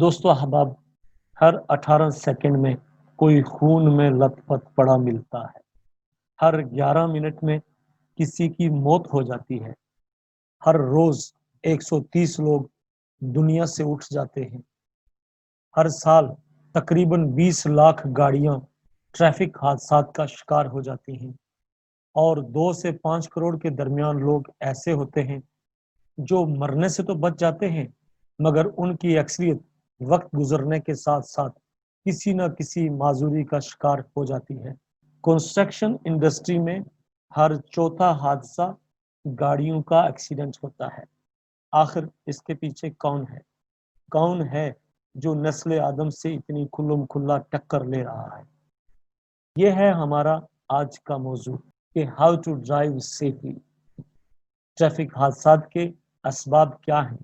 دوستو احباب، ہر 18 سیکنڈ میں کوئی خون میں لت پت پڑا ملتا ہے۔ ہر 11 منٹ میں کسی کی موت ہو جاتی ہے۔ ہر روز 130 لوگ دنیا سے اٹھ جاتے ہیں۔ ہر سال تقریباً 20 لاکھ گاڑیاں ٹریفک حادثات کا شکار ہو جاتی ہیں، اور 2 سے 5 کروڑ کے درمیان لوگ ایسے ہوتے ہیں جو مرنے سے تو بچ جاتے ہیں، مگر ان کی اکثریت وقت گزرنے کے ساتھ ساتھ کسی نہ کسی معذوری کا شکار ہو جاتی ہے۔ کنسٹرکشن انڈسٹری میں ہر چوتھا حادثہ گاڑیوں کا ایکسیڈنٹ ہوتا ہے۔ آخر اس کے پیچھے کون ہے جو نسل آدم سے اتنی کھلم کھلا ٹکر لے رہا ہے؟ یہ ہے ہمارا آج کا موضوع کہ how to drive safely. Traffic حادثات کے اسباب کیا ہیں؟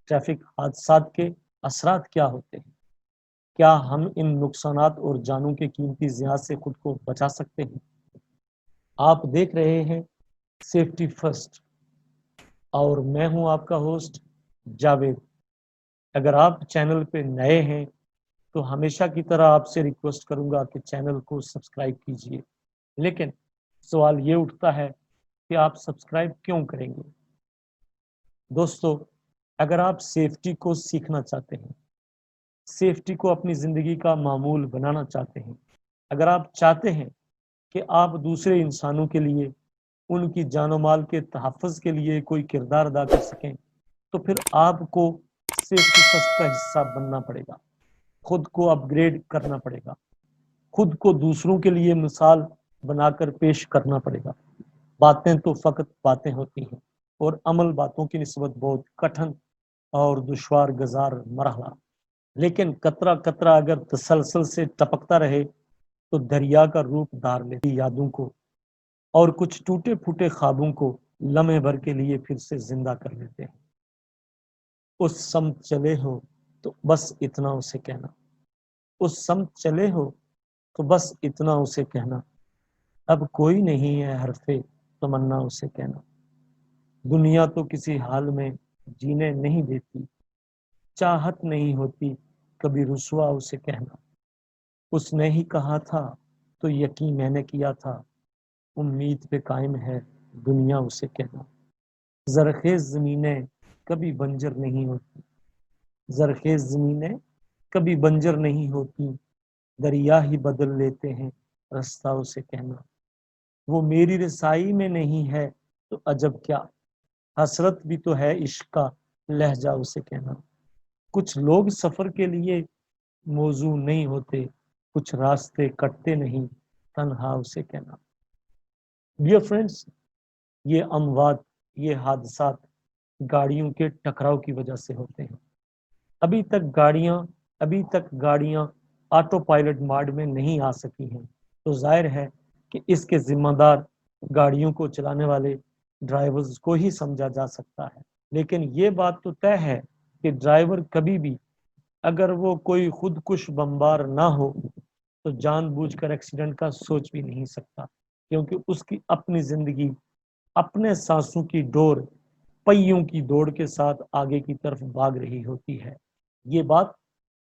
ٹریفک حادثات کے اثرات کیا ہوتے ہیں؟ کیا ہم ان نقصانات اور جانوں کے قیمتی ضیاع سے خود کو بچا سکتے ہیں؟ آپ دیکھ رہے ہیں سیفٹی فرسٹ، اور میں ہوں آپ کا ہوسٹ جاوید۔ اگر آپ چینل پہ نئے ہیں تو ہمیشہ کی طرح آپ سے ریکویسٹ کروں گا کہ چینل کو سبسکرائب کیجئے، لیکن سوال یہ اٹھتا ہے کہ آپ سبسکرائب کیوں کریں گے؟ دوستو، اگر آپ سیفٹی کو سیکھنا چاہتے ہیں، سیفٹی کو اپنی زندگی کا معمول بنانا چاہتے ہیں، اگر آپ چاہتے ہیں کہ آپ دوسرے انسانوں کے لیے، ان کی جان و مال کے تحفظ کے لیے کوئی کردار ادا کر سکیں، تو پھر آپ کو سیفٹی فرسٹ کا حصہ بننا پڑے گا، خود کو اپ گریڈ کرنا پڑے گا، خود کو دوسروں کے لیے مثال بنا کر پیش کرنا پڑے گا۔ باتیں تو فقط باتیں ہوتی ہیں، اور عمل باتوں کی نسبت بہت کٹھن اور دشوار گزار مرحلہ، لیکن قطرہ قطرہ اگر تسلسل سے ٹپکتا رہے تو دریا کا روپ دھار لیتی یادوں کو اور کچھ ٹوٹے پھوٹے خوابوں کو لمحے بھر کے لیے پھر سے زندہ کر لیتے ہیں۔ اس سمت چلے ہو تو بس اتنا اسے کہنا، اس سمت چلے ہو تو بس اتنا اسے کہنا، اب کوئی نہیں ہے حرف تمنا اسے کہنا۔ دنیا تو کسی حال میں جینے نہیں دیتی، چاہت نہیں ہوتی کبھی رسوا اسے کہنا۔ اس نے ہی کہا تھا تو یقین میں نے کیا تھا، امید پہ قائم ہے دنیا اسے کہنا۔ زرخیز زمینیں کبھی بنجر نہیں ہوتی، زرخیز زمینیں کبھی بنجر نہیں ہوتی، دریا ہی بدل لیتے ہیں رستہ اسے کہنا۔ وہ میری رسائی میں نہیں ہے تو عجب کیا، حسرت بھی تو ہے عشق کا لہجہ اسے کہنا۔ کچھ لوگ سفر کے لیے موزوں نہیں ہوتے، کچھ راستے کٹتے نہیں تنہا اسے کہنا۔ ڈیئر فرینڈس، یہ اموات، یہ حادثات گاڑیوں کے ٹکراؤ کی وجہ سے ہوتے ہیں۔ ابھی تک گاڑیاں آٹو پائلٹ موڈ میں نہیں آ سکی ہیں، تو ظاہر ہے کہ اس کے ذمہ دار گاڑیوں کو چلانے والے ڈرائیورز کو ہی سمجھا جا سکتا ہے۔ لیکن یہ بات تو طے ہے کہ ڈرائیور کبھی بھی، اگر وہ کوئی خودکش بمبار نہ ہو، تو جان بوجھ کر ایکسیڈنٹ کا سوچ بھی نہیں سکتا، کیونکہ اس کی اپنی زندگی اپنے سانسوں کی ڈور، پہیوں کی دوڑ کے ساتھ آگے کی طرف بھاگ رہی ہوتی ہے۔ یہ بات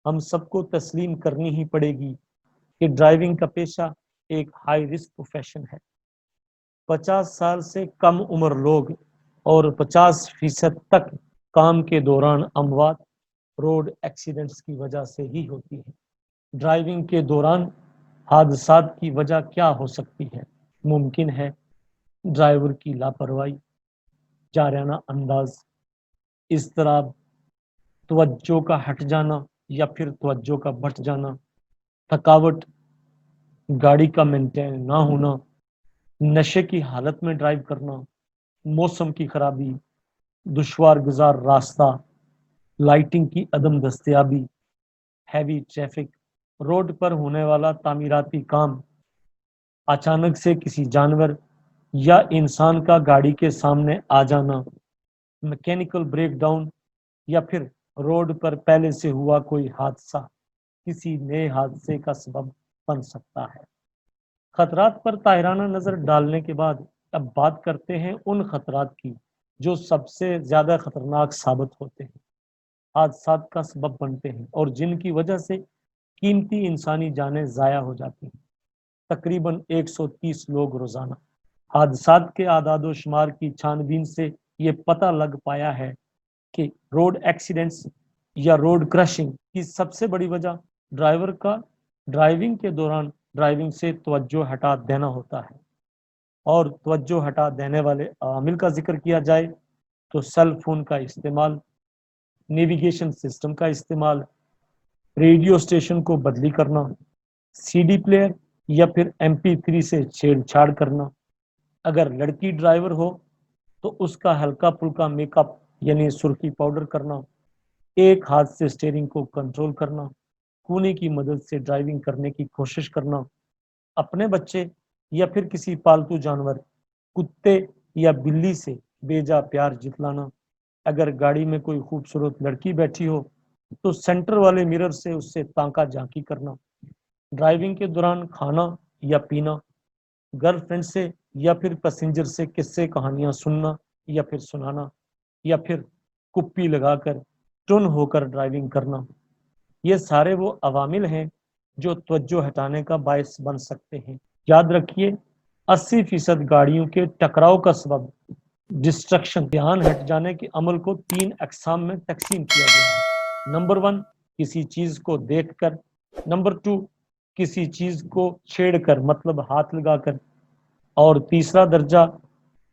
ہم سب کو تسلیم کرنی ہی پڑے گی کہ ڈرائیونگ کا پیشہ ایک ہائی رسک پروفیشن ہے۔ 50 سال سے کم عمر لوگ اور 50% تک کام کے دوران اموات روڈ ایکسیڈنٹس کی وجہ سے ہی ہوتی ہے۔ ڈرائیونگ کے دوران حادثات کی وجہ کیا ہو سکتی ہے؟ ممکن ہے ڈرائیور کی لاپرواہی، جارحانہ انداز، اضطراب، توجہ کا ہٹ جانا یا پھر توجہ کا بٹ جانا، تھکاوٹ، گاڑی کا مینٹین نہ ہونا، نشے کی حالت میں ڈرائیو کرنا، موسم کی خرابی، دشوار گزار راستہ، لائٹنگ کی عدم دستیابی، ہیوی ٹریفک، روڈ پر ہونے والا تعمیراتی کام، اچانک سے کسی جانور یا انسان کا گاڑی کے سامنے آ جانا، میکینیکل بریک ڈاؤن، یا پھر روڈ پر پہلے سے ہوا کوئی حادثہ کسی نئے حادثے کا سبب بن سکتا ہے۔ خطرات پر طاہرانہ نظر ڈالنے کے بعد اب بات کرتے ہیں ان خطرات کی جو سب سے زیادہ خطرناک ثابت ہوتے ہیں۔ حادثات کا سبب بنتے ہیں اور جن کی وجہ سے قیمتی انسانی جانیں ضائع ہو جاتی ہیں۔ تقریباً 130 لوگ روزانہ۔ حادثات کے اعداد و شمار کی چھان بین سے یہ پتہ لگ پایا ہے کہ روڈ ایکسیڈنٹس یا روڈ کرشنگ کی سب سے بڑی وجہ ڈرائیور کا ڈرائیونگ کے دوران ڈرائیونگ سے توجہ ہٹا دینا ہوتا ہے۔ اور توجہ ہٹا دینے والے عوامل کا ذکر کیا جائے تو سیل فون کا استعمال، نیویگیشن سسٹم کا استعمال، ریڈیو اسٹیشن کو بدلی کرنا، سی ڈی پلیئر یا پھر MP3 سے چھیڑ چھاڑ کرنا۔ اگر لڑکی ڈرائیور ہو تو اس کا ہلکا پھلکا میک اپ یعنی سرخی پاؤڈر کرنا، ایک ہاتھ سے اسٹیئرنگ کو کنٹرول کرنا، کونے کی مدد سے ڈرائیونگ کرنے کی کوشش کرنا، اپنے بچے یا پھر کسی پالتو جانور کتے یا بلی سے بیجا پیار جتلانا۔ اگر گاڑی میں کوئی خوبصورت لڑکی بیٹھی ہو تو سینٹر والے مرر سے اس سے تانکا جھانکی کرنا۔ ڈرائیونگ کے دوران کھانا یا پینا، گرل فرینڈ سے یا پھر پیسنجر سے قصے کہانیاں سننا یا پھر سنانا، یا پھر کپی لگا کر ٹن ہو کر ڈرائیونگ کرنا، یہ سارے وہ عوامل ہیں جو توجہ ہٹانے کا باعث بن سکتے ہیں۔ یاد رکھیے 80% گاڑیوں کے ٹکراؤ کا سبب ڈسٹرکشن، دھیان ہٹ جانے کے عمل کو 3 اقسام میں تقسیم کیا گیا ہے۔ نمبر 1 کسی چیز کو دیکھ کر، نمبر 2 کسی چیز کو چھیڑ کر مطلب ہاتھ لگا کر، اور تیسرا درجہ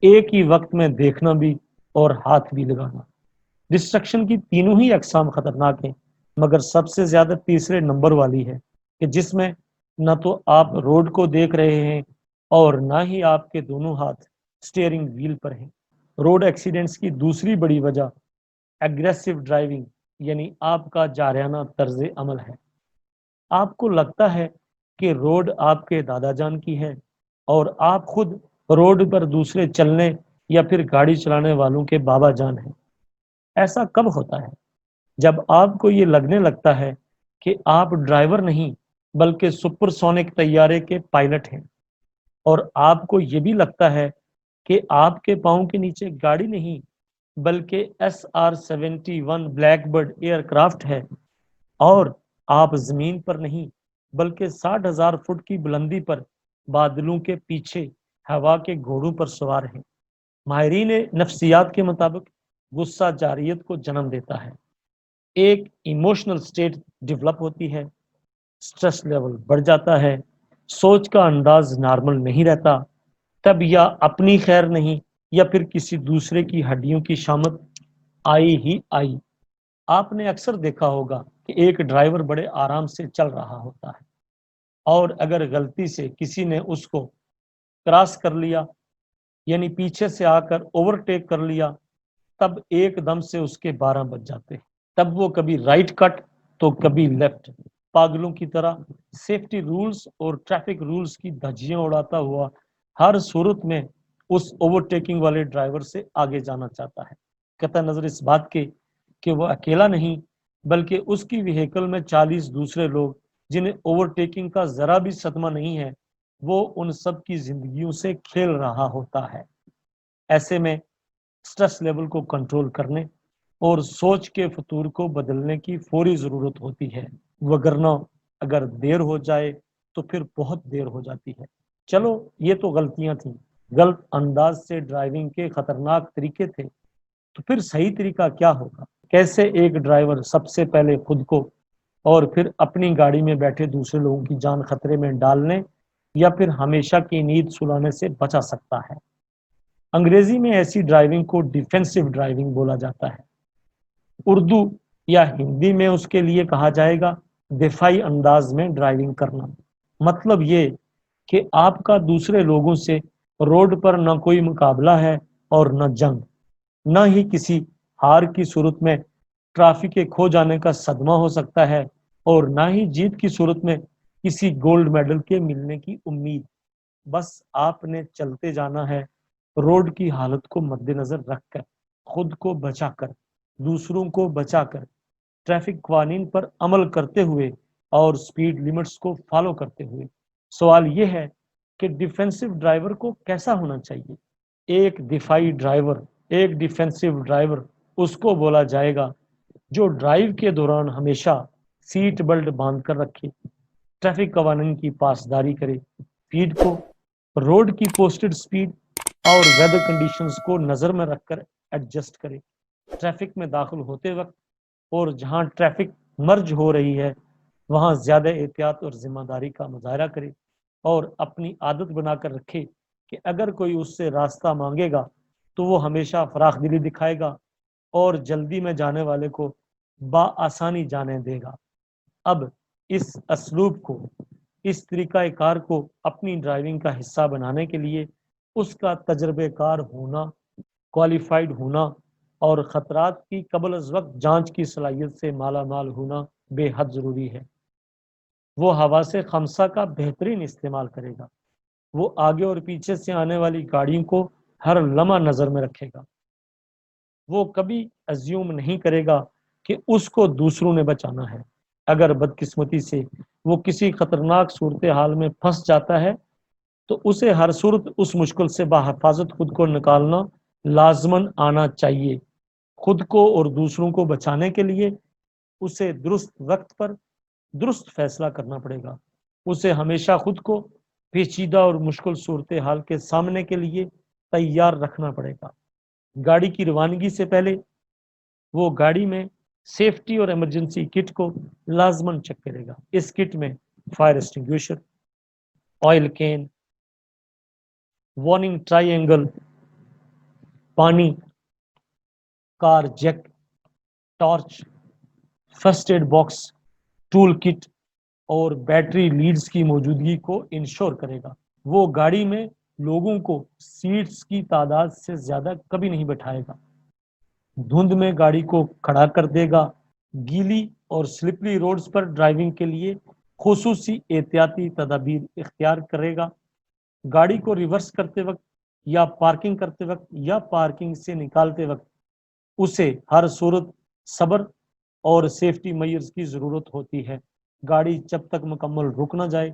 ایک ہی وقت میں دیکھنا بھی اور ہاتھ بھی لگانا۔ ڈسٹرکشن کی تینوں ہی اقسام خطرناک ہیں، مگر سب سے زیادہ تیسرے نمبر والی ہے کہ جس میں نہ تو آپ روڈ کو دیکھ رہے ہیں اور نہ ہی آپ کے دونوں ہاتھ اسٹیئرنگ ویل پر ہیں۔ روڈ ایکسیڈنٹس کی دوسری بڑی وجہ ایگریسو ڈرائیونگ یعنی آپ کا جارحانہ طرز عمل ہے۔ آپ کو لگتا ہے کہ روڈ آپ کے دادا جان کی ہے اور آپ خود روڈ پر دوسرے چلنے یا پھر گاڑی چلانے والوں کے بابا جان ہیں۔ ایسا کب ہوتا ہے؟ جب آپ کو یہ لگنے لگتا ہے کہ آپ ڈرائیور نہیں بلکہ سپر سونک طیارے کے پائلٹ ہیں، اور آپ کو یہ بھی لگتا ہے کہ آپ کے پاؤں کے نیچے گاڑی نہیں بلکہ SR-71 black bird year craft ہے، اور آپ زمین پر نہیں بلکہ 60,000 فٹ کی بلندی پر بادلوں کے پیچھے ہوا کے گھوڑوں پر سوار ہیں۔ ماہرین نفسیات کے مطابق غصہ جارحیت کو جنم دیتا ہے، ایک ایموشنل سٹیٹ ڈیولپ ہوتی ہے، سٹریس لیول بڑھ جاتا ہے، سوچ کا انداز نارمل نہیں رہتا، تب یا اپنی خیر نہیں یا پھر کسی دوسرے کی ہڈیوں کی شامت آئی ہی آئی۔ آپ نے اکثر دیکھا ہوگا کہ ایک ڈرائیور بڑے آرام سے چل رہا ہوتا ہے، اور اگر غلطی سے کسی نے اس کو کراس کر لیا یعنی پیچھے سے آ کر اوورٹیک کر لیا، تب ایک دم سے اس کے 12 بج جاتے ہیں۔ تب وہ کبھی رائٹ کٹ تو کبھی لیفٹ، پاگلوں کی طرح سیفٹی رولز اور ٹریفک رولز کی دھجیاں اڑاتا ہوا ہر صورت میں اس اوورٹیکنگ والے ڈرائیور سے آگے جانا چاہتا ہے، قطع نظر اس بات کے کہ وہ اکیلا نہیں بلکہ اس کی وہیکل میں 40 دوسرے لوگ جنہیں اوورٹیکنگ کا ذرا بھی صدمہ نہیں ہے، وہ ان سب کی زندگیوں سے کھیل رہا ہوتا ہے۔ ایسے میں سٹریس لیول کو کنٹرول کرنے اور سوچ کے فطور کو بدلنے کی فوری ضرورت ہوتی ہے، وگرنہ اگر دیر ہو جائے تو پھر بہت دیر ہو جاتی ہے۔ چلو یہ تو غلطیاں تھیں، غلط انداز سے ڈرائیونگ کے خطرناک طریقے تھے، تو پھر صحیح طریقہ کیا ہوگا؟ کیسے ایک ڈرائیور سب سے پہلے خود کو اور پھر اپنی گاڑی میں بیٹھے دوسرے لوگوں کی جان خطرے میں ڈالنے یا پھر ہمیشہ کی نیند سلانے سے بچا سکتا ہے؟ انگریزی میں ایسی ڈرائیونگ کو ڈیفینسو ڈرائیونگ بولا جاتا ہے۔ اردو یا ہندی میں اس کے لیے کہا جائے گا دفاعی انداز میں ڈرائیونگ کرنا۔ مطلب یہ کہ آپ کا دوسرے لوگوں سے روڈ پر نہ کوئی مقابلہ ہے اور نہ جنگ، نہ ہی کسی ہار کی صورت میں ٹرافی کے کھو جانے کا صدمہ ہو سکتا ہے، اور نہ ہی جیت کی صورت میں کسی گولڈ میڈل کے ملنے کی امید۔ بس آپ نے چلتے جانا ہے، روڈ کی حالت کو مد نظر رکھ کر، خود کو بچا کر، دوسروں کو بچا کر، ٹریفک قوانین پر عمل کرتے ہوئے اور سپیڈ لیمٹس کو فالو کرتے ہوئے۔ سوال یہ ہے کہ ڈیفینسو ڈرائیور کو کیسا ہونا چاہیے؟ ایک دفاعی ڈرائیور، ایک ڈیفینسو ڈرائیور اس کو بولا جائے گا جو ڈرائیو کے دوران ہمیشہ سیٹ بیلٹ باندھ کر رکھے، ٹریفک قوانین کی پاسداری کرے، سپیڈ کو، روڈ کی پوسٹڈ سپیڈ اور ویدر کنڈیشنز کو نظر میں رکھ کر ایڈجسٹ کرے، ٹریفک میں داخل ہوتے وقت اور جہاں ٹریفک مرج ہو رہی ہے وہاں زیادہ احتیاط اور ذمہ داری کا مظاہرہ کرے اور اپنی عادت بنا کر رکھے کہ اگر کوئی اس سے راستہ مانگے گا تو وہ ہمیشہ فراخ دلی دکھائے گا اور جلدی میں جانے والے کو بآسانی جانے دے گا۔ اب اس اسلوب کو، اس طریقہ کار کو اپنی ڈرائیونگ کا حصہ بنانے کے لیے اس کا تجربہ کار ہونا، کوالیفائڈ ہونا اور خطرات کی قبل از وقت جانچ کی صلاحیت سے مالا مال ہونا بے حد ضروری ہے۔ وہ حواس خمسہ کا بہترین استعمال کرے گا، وہ آگے اور پیچھے سے آنے والی گاڑیوں کو ہر لمحہ نظر میں رکھے گا، وہ کبھی ازیوم نہیں کرے گا کہ اس کو دوسروں نے بچانا ہے۔ اگر بدقسمتی سے وہ کسی خطرناک صورتحال میں پھنس جاتا ہے تو اسے ہر صورت اس مشکل سے بحفاظت خود کو نکالنا لازماً آنا چاہیے۔ خود کو اور دوسروں کو بچانے کے لیے اسے درست وقت پر درست فیصلہ کرنا پڑے گا۔ اسے ہمیشہ خود کو پیچیدہ اور مشکل صورتحال کے سامنے کے لیے تیار رکھنا پڑے گا۔ گاڑی کی روانگی سے پہلے وہ گاڑی میں سیفٹی اور ایمرجنسی کٹ کو لازماً چیک کرے گا۔ اس کٹ میں fire extinguisher, oil can, warning triangle, پانی، car jack, torch, first aid box, tool kit اور بیٹری لیڈز کی موجودگی کو انشور کرے گا۔ وہ گاڑی میں لوگوں کو سیٹس کی تعداد سے زیادہ کبھی نہیں بٹھائے گا، دھند میں گاڑی کو کھڑا کر دے گا، گیلی اور سلپری روڈز پر ڈرائیونگ کے لیے خصوصی احتیاطی تدابیر اختیار کرے گا، گاڑی کو ریورس کرتے وقت یا پارکنگ کرتے وقت یا پارکنگ سے نکالتے وقت اسے ہر صورت صبر اور سیفٹی میئرز کی ضرورت ہوتی ہے۔ گاڑی جب تک مکمل رک نہ جائے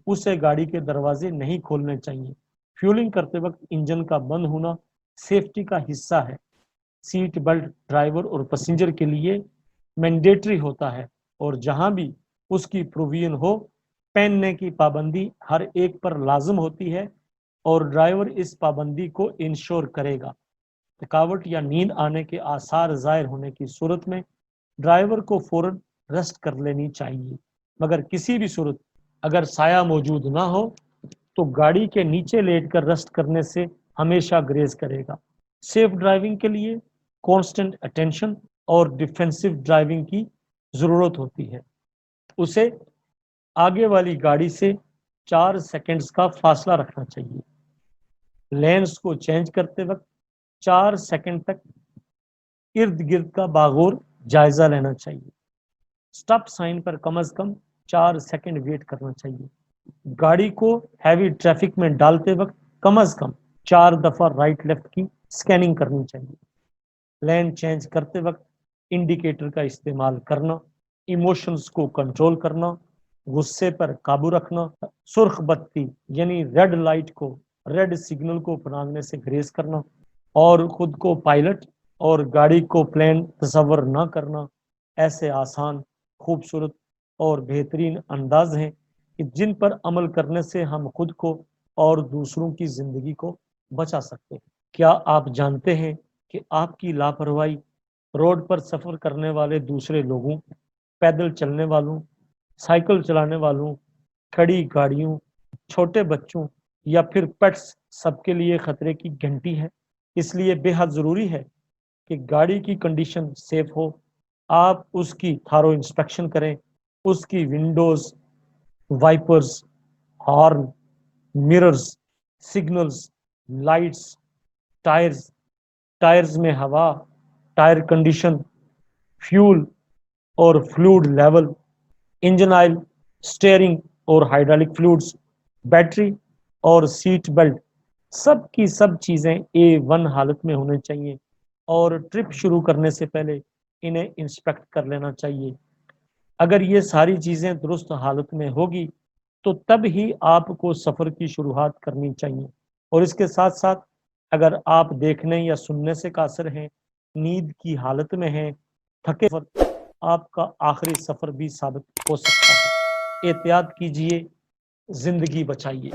اسے گاڑی کے دروازے نہیں کھولنے چاہیے۔ فیولنگ کرتے وقت انجن کا بند ہونا سیفٹی کا حصہ ہے۔ سیٹ بیلٹ ڈرائیور اور پیسنجر کے لیے مینڈیٹری ہوتا ہے اور جہاں بھی اس کی پروویژن ہو پہننے کی پابندی ہر ایک پر لازم ہوتی ہے اور ڈرائیور اس پابندی کو انشور کرے گا۔ تھکاوٹ یا نیند آنے کے آثار ظاہر ہونے کی صورت میں ڈرائیور کو فوراً ریسٹ کر لینی چاہیے، مگر کسی بھی صورت اگر سایہ موجود نہ ہو تو گاڑی کے نیچے لیٹ کر ریسٹ کرنے سے ہمیشہ گریز کرے گا۔ سیف ڈرائیونگ کے لیے کانسٹنٹ اٹینشن اور ڈیفینسو ڈرائیونگ کی ضرورت ہوتی ہے۔ اسے آگے والی گاڑی سے 4 سیکنڈز کا فاصلہ رکھنا چاہیے، لینز کو چینج کرتے وقت 4 سیکنڈ تک ارد گرد کا باغور جائزہ لینا چاہیے، سٹاپ سائن پر کم از کم 4 سیکنڈ ویٹ کرنا چاہیے، گاڑی کو ہیوی ٹریفک میں ڈالتے وقت کم از کم 4 دفعہ رائٹ لیفٹ کی سکیننگ کرنی چاہیے، لین چینج کرتے وقت انڈیکیٹر کا استعمال کرنا، ایموشنز کو کنٹرول کرنا، غصے پر قابو رکھنا، سرخ بتی یعنی ریڈ لائٹ کو، ریڈ سگنل کو پھراننے سے گریز کرنا اور خود کو پائلٹ اور گاڑی کو پلین تصور نہ کرنا ایسے آسان، خوبصورت اور بہترین انداز ہیں کہ جن پر عمل کرنے سے ہم خود کو اور دوسروں کی زندگی کو بچا سکتے ہیں۔ کیا آپ جانتے ہیں کہ آپ کی لاپرواہی روڈ پر سفر کرنے والے دوسرے لوگوں، پیدل چلنے والوں، سائیکل چلانے والوں، کھڑی گاڑیوں، چھوٹے بچوں یا پھر پیٹس سب کے لیے خطرے کی گھنٹی ہے؟ اس لیے بے حد ضروری ہے کہ گاڑی کی کنڈیشن سیف ہو، آپ اس کی تھارو انسپیکشن کریں، اس کی Windows, vipers, horn, mirrors, signals, lights, tyres میں ہوا، ٹائر کنڈیشن، فیول اور fluid level, engine oil, steering اور ہائیڈرولک فلوڈز، بیٹری اور سیٹ بیلٹ، سب کی سب چیزیں A1 حالت میں ہونے چاہیے اور ٹرپ شروع کرنے سے پہلے انہیں انسپیکٹ کر لینا چاہیے۔ اگر یہ ساری چیزیں درست حالت میں ہوگی تو تب ہی آپ کو سفر کی شروعات کرنی چاہیے، اور اس کے ساتھ ساتھ اگر آپ دیکھنے یا سننے سے قاصر ہیں، نیند کی حالت میں ہیں، تھکے آپ کا آخری سفر بھی ثابت ہو سکتا ہے۔ احتیاط کیجیے، زندگی بچائیے۔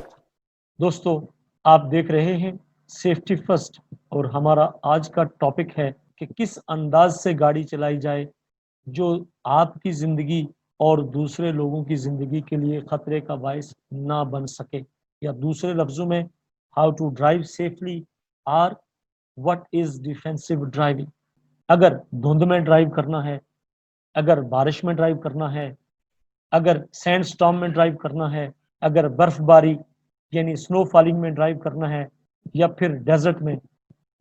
دوستو، آپ دیکھ رہے ہیں سیفٹی فرسٹ، اور ہمارا آج کا ٹاپک ہے کہ کس انداز سے گاڑی چلائی جائے جو آپ کی زندگی اور دوسرے لوگوں کی زندگی کے لیے خطرے کا باعث نہ بن سکے، یا دوسرے لفظوں میں ہاؤ ٹو ڈرائیو سیفلی اور وٹ از ڈیفینسو ڈرائیونگ۔ اگر دھند میں ڈرائیو کرنا ہے، اگر بارش میں ڈرائیو کرنا ہے، اگر سینڈ سٹارم میں ڈرائیو کرنا ہے، اگر برف باری یعنی سنو فالنگ میں ڈرائیو کرنا ہے، یا پھر ڈیزرٹ میں،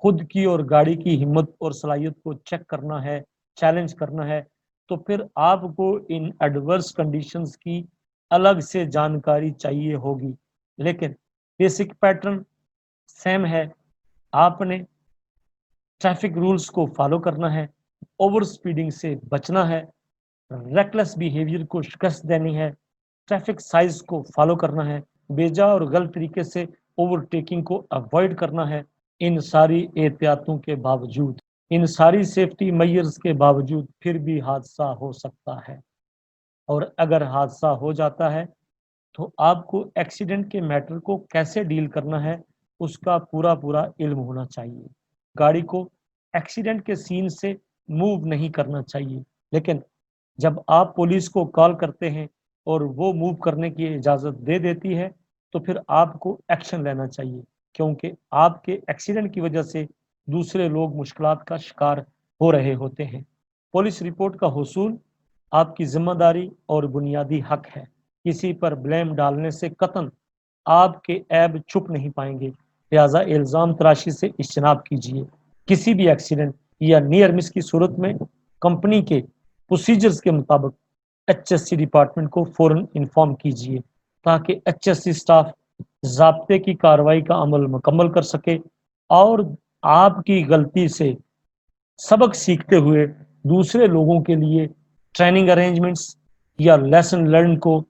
خود کی اور گاڑی کی ہمت اور صلاحیت کو چیک کرنا ہے، چیلنج کرنا ہے، تو پھر آپ کو ان ایڈورس کنڈیشنز کی الگ سے جانکاری چاہیے ہوگی۔ لیکن بیسک پیٹرن سیم ہے، آپ نے ٹریفک رولز کو فالو کرنا ہے، اوور سپیڈنگ سے بچنا ہے، ریکلس بیہیویئر کو شکست دینی ہے، ٹریفک سائز کو فالو کرنا ہے، بیجا اور غلط طریقے سے اوور ٹیکنگ کو اوائڈ کرنا ہے۔ ان ساری احتیاطوں کے باوجود، ان ساری سیفٹی میئرز کے باوجود پھر بھی حادثہ ہو سکتا ہے، اور اگر حادثہ ہو جاتا ہے تو آپ کو ایکسیڈنٹ کے میٹر کو کیسے ڈیل کرنا ہے اس کا پورا علم ہونا چاہیے۔ گاڑی کو ایکسیڈنٹ کے سین سے موو نہیں کرنا چاہیے، لیکن جب آپ پولیس کو کال کرتے ہیں اور وہ موو کرنے کی اجازت دے دیتی ہے تو پھر آپ کو ایکشن لینا چاہیے، کیونکہ آپ کے ایکسیڈنٹ کی وجہ سے دوسرے لوگ مشکلات کا شکار ہو رہے ہوتے ہیں۔ پولیس رپورٹ کا حصول آپ کی ذمہ داری اور بنیادی حق ہے۔ کسی پر بلیم ڈالنے سے قطعاً آپ کے عیب چھپ نہیں پائیں گے، لہذا الزام تراشی سے اجتناب کیجیے۔ کسی بھی ایکسیڈنٹ یا نیئر مس کی صورت میں کمپنی کے پروسیجرز کے مطابق ایچ ایس سی ڈپارٹمنٹ کو فوراً انفارم کیجیے، تاکہ ایچ ایس سی اسٹاف ضابطے کی کارروائی کا عمل مکمل کر سکے اور آپ کی غلطی سے سبق سیکھتے ہوئے دوسرے لوگوں کے لیے ٹریننگ ارینجمنٹس یا لیسن لرن کو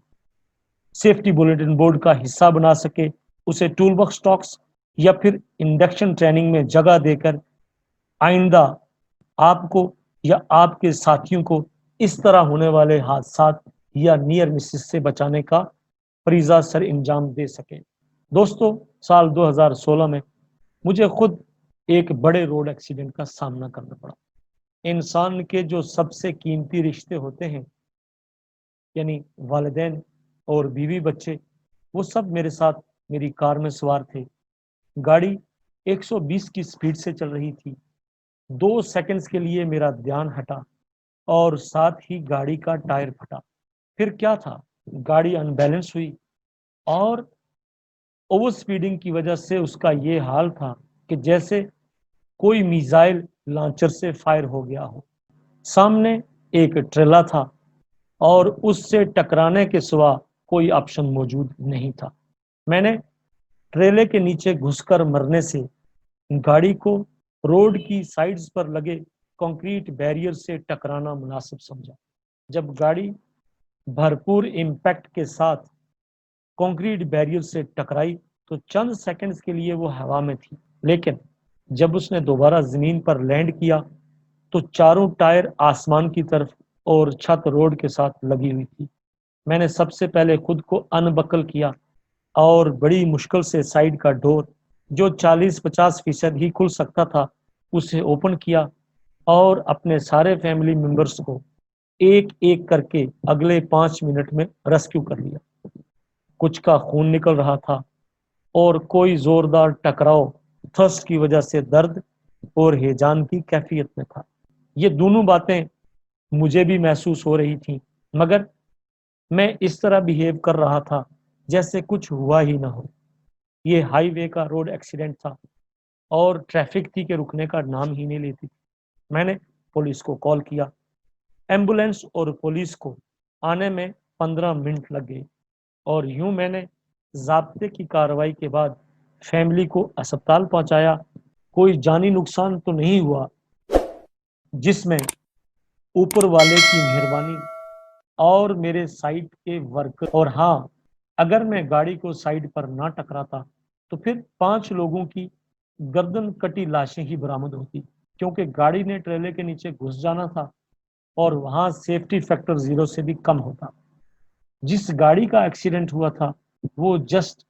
سیفٹی بلیٹن بورڈ کا حصہ بنا سکے، اسے ٹول باکس ٹاکس یا پھر انڈکشن ٹریننگ میں جگہ دے کر آئندہ آپ کو یا آپ کے ساتھیوں کو اس طرح ہونے والے حادثات یا نیئر مسز سے بچانے کا فریضہ سر انجام دے سکے۔ دوستو، سال 2016 میں مجھے خود ایک بڑے روڈ ایکسیڈنٹ کا سامنا کرنا پڑا۔ انسان کے جو سب سے قیمتی رشتے ہوتے ہیں، یعنی والدین اور بیوی بچے، وہ سب میرے ساتھ میری کار میں سوار تھے۔ گاڑی 120 کی سپیڈ سے چل رہی تھی۔ 2 سیکنڈز کے لیے میرا دھیان ہٹا اور ساتھ ہی گاڑی کا ٹائر پھٹا۔ پھر کیا تھا، گاڑی ان بیلنس ہوئی اور اوور سپیڈنگ کی وجہ سے اس کا یہ حال تھا کہ جیسے کوئی میزائل لانچر سے فائر ہو گیا ہو۔ سامنے ایک ٹریلا تھا اور اس سے ٹکرانے کے سوا کوئی آپشن موجود نہیں تھا۔ میں نے ٹریلے کے نیچے گھس کر مرنے سے گاڑی کو روڈ کی سائڈز پر لگے کنکریٹ بیریئر سے ٹکرانا مناسب سمجھا۔ جب گاڑی بھرپور امپیکٹ کے ساتھ کنکریٹ بیریئر سے ٹکرائی تو چند سیکنڈز کے لیے وہ ہوا میں تھی، لیکن جب اس نے دوبارہ زمین پر لینڈ کیا تو چاروں ٹائر آسمان کی طرف اور چھت روڈ کے ساتھ لگی ہوئی تھی۔ میں نے سب سے پہلے خود کو انبکل کیا اور بڑی مشکل سے سائیڈ کا ڈور، جو 40-50% ہی کھل سکتا تھا، اسے اوپن کیا اور اپنے سارے فیملی ممبرز کو ایک ایک کر کے اگلے 5 منٹ میں ریسکیو کر لیا۔ کچھ کا خون نکل رہا تھا اور کوئی زوردار ٹکراؤ تھرسٹ کی وجہ سے درد اور ہیجان کی کیفیت میں تھا۔ یہ دونوں باتیں مجھے بھی محسوس ہو رہی تھیں، مگر میں اس طرح بیہیو کر رہا تھا جیسے کچھ ہوا ہی نہ ہو۔ یہ ہائی وے کا روڈ ایکسیڈنٹ تھا اور ٹریفک تھی کہ رکنے کا نام ہی نہیں لیتی تھی۔ میں نے پولیس کو کال کیا۔ ایمبولینس اور پولیس کو آنے میں 15 منٹ لگ گئے اور یوں میں نے ضابطے کی کارروائی کے بعد فیملی کو اسپتال پہنچایا۔ کوئی جانی نقصان تو نہیں ہوا، جس میں اوپر والے کی مہربانی اور میرے سائٹ کے ورکر، اور ہاں، اگر میں گاڑی کو سائڈ پر نہ ٹکراتا تو پھر 5 لوگوں کی گردن کٹی لاشیں ہی برآمد ہوتی، کیونکہ گاڑی نے ٹریلے کے نیچے گھس جانا تھا اور وہاں سیفٹی فیکٹر 0 سے بھی کم ہوتا. جس گاڑی کا ایکسیڈنٹ ہوا تھا وہ جسٹ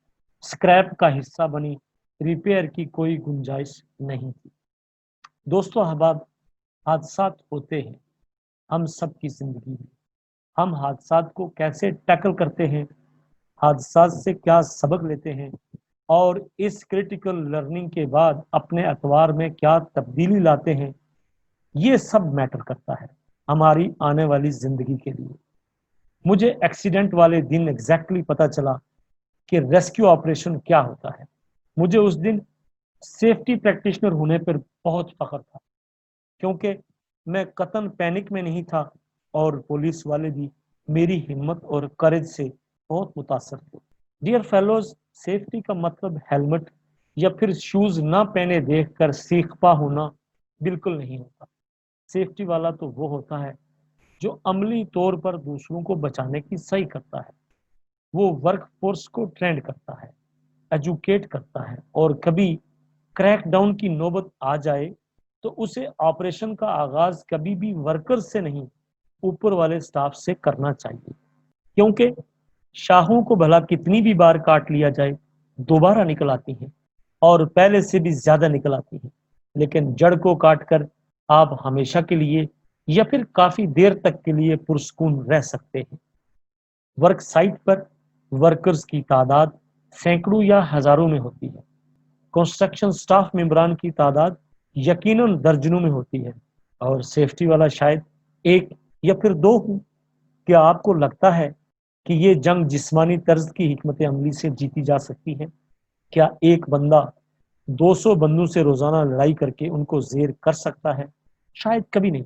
اسکریپ کا حصہ بنی، ریپیئر کی کوئی گنجائش نہیں تھی. دوستو احباب، حادثات ہوتے ہیں، ہم سب کی زندگی میں. ہم حادثات کو کیسے ٹیکل کرتے ہیں، حادثات سے کیا سبق لیتے ہیں، اور اس کریٹیکل لرننگ کے بعد اپنے اطوار میں کیا تبدیلی لاتے ہیں، یہ سب میٹر کرتا ہے ہماری آنے والی زندگی کے لیے. مجھے ایکسیڈنٹ والے دن ایگزیکٹلی پتا چلا کہ ریسکیو آپریشن کیا ہوتا ہے. مجھے اس دن سیفٹی پریکٹیشنر ہونے پر بہت فخر تھا، کیونکہ میں قطعاً پینک میں نہیں تھا، اور پولیس والے بھی میری ہمت اور کریج سے بہت متاثر تھے. ڈیئر فیلوز، سیفٹی کا مطلب ہیلمٹ یا پھر شوز نہ پہنے دیکھ کر سیکھپا ہونا بالکل نہیں ہوتا. سیفٹی والا تو وہ ہوتا ہے جو عملی طور پر دوسروں کو بچانے کی صحیح کرتا ہے. وہ ورک فورس کو ٹرینڈ کرتا ہے، ایجوکیٹ کرتا ہے، اور کبھی کریک ڈاؤن کی نوبت آ جائے تو اسے آپریشن کا آغاز کبھی بھی ورکر سے نہیں، اوپر والے سٹاف سے کرنا چاہیے. کیونکہ شاہوں کو بھلا کتنی بھی بار کاٹ لیا جائے دوبارہ نکل آتی ہیں، اور پہلے سے بھی زیادہ نکل آتی ہیں. لیکن جڑ کو کاٹ کر آپ ہمیشہ کے لیے یا پھر کافی دیر تک کے لیے پرسکون رہ سکتے ہیں. ورک سائٹ پر ورکرز کی تعداد سینکڑوں یا ہزاروں میں ہوتی ہے. کنسٹرکشن سٹاف ممبران کی تعداد یقیناً درجنوں میں ہوتی ہے، اور سیفٹی والا شاید ایک یا پھر دو ہوں. کیا آپ کو لگتا ہے کہ یہ جنگ جسمانی طرز کی حکمت عملی سے جیتی جا سکتی ہے؟ کیا ایک بندہ 200 بندوں سے روزانہ لڑائی کر کے ان کو زیر کر سکتا ہے؟ شاید کبھی نہیں.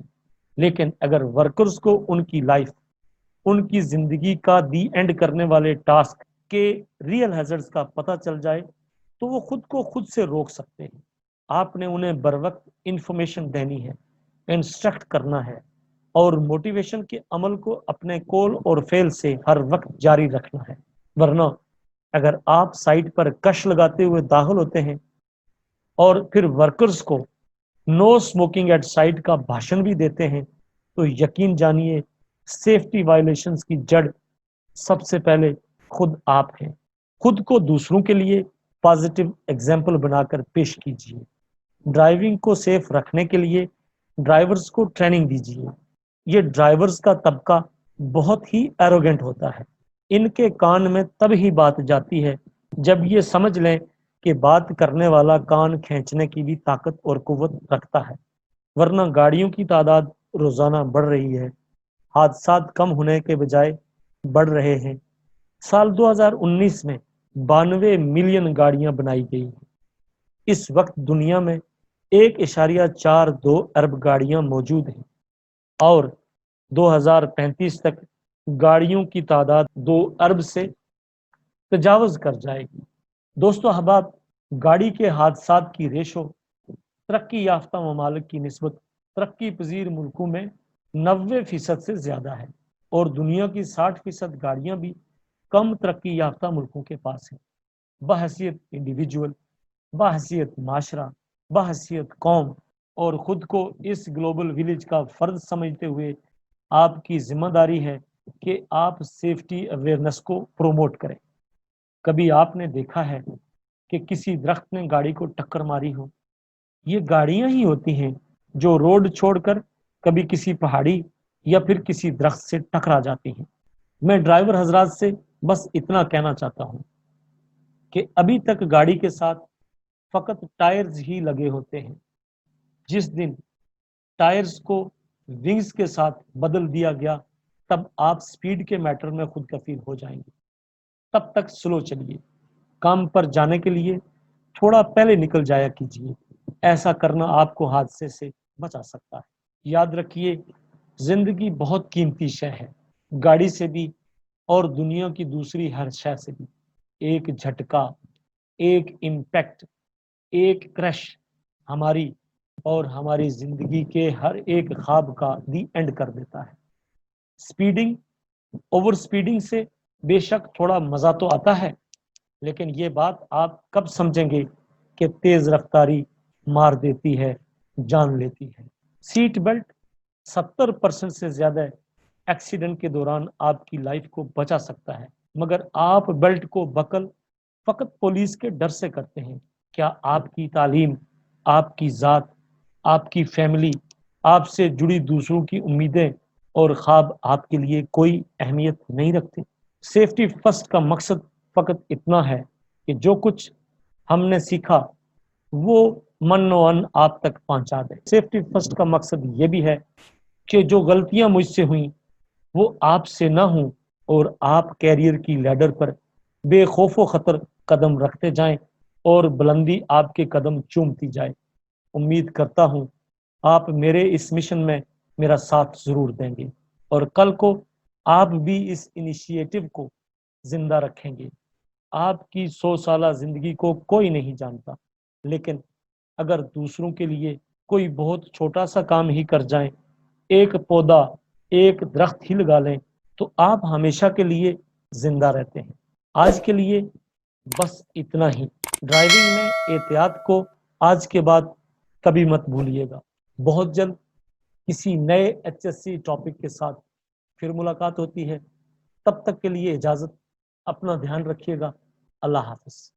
لیکن اگر ورکرز کو ان کی لائف، ان کی زندگی کا دی اینڈ کرنے والے ٹاسک کے ریئل ہیزرز کا پتہ چل جائے تو وہ خود کو خود سے روک سکتے ہیں. آپ نے انہیں بر وقت انفارمیشن دینی ہے، انسٹرکٹ کرنا ہے، اور موٹیویشن کے عمل کو اپنے کول اور فیل سے ہر وقت جاری رکھنا ہے. ورنہ اگر آپ سائٹ پر کش لگاتے ہوئے داخل ہوتے ہیں اور پھر ورکرز کو نو سموکنگ ایٹ سائٹ کا بھاشن بھی دیتے ہیں تو یقین جانیے سیفٹی وائلیشنز کی جڑ سب سے پہلے خود آپ ہیں. خود کو دوسروں کے لیے پازیٹیو ایگزامپل بنا کر پیش کیجیے. ڈرائیونگ کو سیف رکھنے کے لیے ڈرائیورز کو ٹریننگ دیجیے. یہ ڈرائیورز کا طبقہ بہت ہی ایروگنٹ ہوتا ہے. ان کے کان میں تب ہی بات جاتی ہے جب یہ سمجھ لیں کہ بات کرنے والا کان کھینچنے کی بھی طاقت اور قوت رکھتا ہے. ورنہ گاڑیوں کی تعداد روزانہ بڑھ رہی ہے، حادثات کم ہونے کے بجائے بڑھ رہے ہیں. سال 2019 میں 92 ملین گاڑیاں بنائی گئی ہیں. اس وقت دنیا میں 1.42 ارب گاڑیاں موجود ہیں، اور 2035 تک گاڑیوں کی تعداد 2 ارب سے تجاوز کر جائے گی. دوستو احباب، گاڑی کے حادثات کی ریشو ترقی یافتہ ممالک کی نسبت ترقی پذیر ملکوں میں 90% سے زیادہ ہے، اور دنیا کی 60% گاڑیاں بھی کم ترقی یافتہ ملکوں کے پاس ہیں. بحیثیت انڈیویجول، بحیثیت معاشرہ، بحیثیت قوم، اور خود کو اس گلوبل ولیج کا فرد سمجھتے ہوئے آپ کی ذمہ داری ہے کہ آپ سیفٹی اویئرنیس کو پروموٹ کریں. کبھی آپ نے دیکھا ہے کہ کسی درخت نے گاڑی کو ٹکر ماری ہو؟ یہ گاڑیاں ہی ہوتی ہیں جو روڈ چھوڑ کر کبھی کسی پہاڑی یا پھر کسی درخت سے ٹکرا جاتی ہیں. میں ڈرائیور حضرات سے بس اتنا کہنا چاہتا ہوں کہ ابھی تک گاڑی کے ساتھ فقط ٹائرز ہی لگے ہوتے ہیں. جس دن ٹائرز کو ونگز کے ساتھ بدل دیا گیا تب آپ سپیڈ کے میٹر میں خود کفیل ہو جائیں گے. تب تک سلو چلیے. کام پر جانے کے لیے تھوڑا پہلے نکل جایا کیجیے. ایسا کرنا آپ کو حادثے سے بچا سکتا ہے. یاد رکھیے، زندگی بہت قیمتی شے ہے، گاڑی سے بھی اور دنیا کی دوسری ہر شے سے بھی. ایک جھٹکا، ایک امپیکٹ، ایک کرش ہماری اور ہماری زندگی کے ہر ایک خواب کا دی اینڈ کر دیتا ہے. سپیڈنگ، اوور سپیڈنگ سے بے شک تھوڑا مزہ تو آتا ہے، لیکن یہ بات آپ کب سمجھیں گے کہ تیز رفتاری مار دیتی ہے، جان لیتی ہے. سیٹ بیلٹ 70% سے زیادہ ایکسیڈنٹ کے دوران آپ کی لائف کو بچا سکتا ہے، مگر آپ بیلٹ کو بکل فقط پولیس کے ڈر سے کرتے ہیں۔ کیا آپ کی تعلیم، آپ کی ذات، آپ کی فیملی، آپ سے جڑی دوسروں کی امیدیں اور خواب آپ کے لیے کوئی اہمیت نہیں رکھتے؟ سیفٹی فرسٹ کا مقصد فقط اتنا ہے کہ جو کچھ ہم نے سیکھا وہ من و ان آپ تک پہنچا دے۔ سیفٹی فرسٹ کا مقصد یہ بھی ہے کہ جو غلطیاں مجھ سے ہوئیں وہ آپ سے نہ ہوں اور آپ کیریئر کی لیڈر پر بے خوف و خطر قدم رکھتے جائیں اور بلندی آپ کے قدم چومتی جائے۔ امید کرتا ہوں آپ میرے اس مشن میں میرا ساتھ ضرور دیں گے اور کل کو آپ بھی اس انیشیٹو کو زندہ رکھیں گے۔ آپ کی 100 سالہ زندگی کو کوئی نہیں جانتا، لیکن اگر دوسروں کے لیے کوئی بہت چھوٹا سا کام ہی کر جائیں، ایک پودا، ایک درخت ہی لگا لیں، تو آپ ہمیشہ کے لیے زندہ رہتے ہیں۔ آج کے لیے بس اتنا ہی۔ ڈرائیونگ میں احتیاط کو آج کے بعد کبھی مت بھولیے گا۔ بہت جلد کسی نئے HSC ٹاپک کے ساتھ پھر ملاقات ہوتی ہے۔ تب تک کے لیے اجازت، اپنا دھیان رکھیے گا۔ اللہ حافظ۔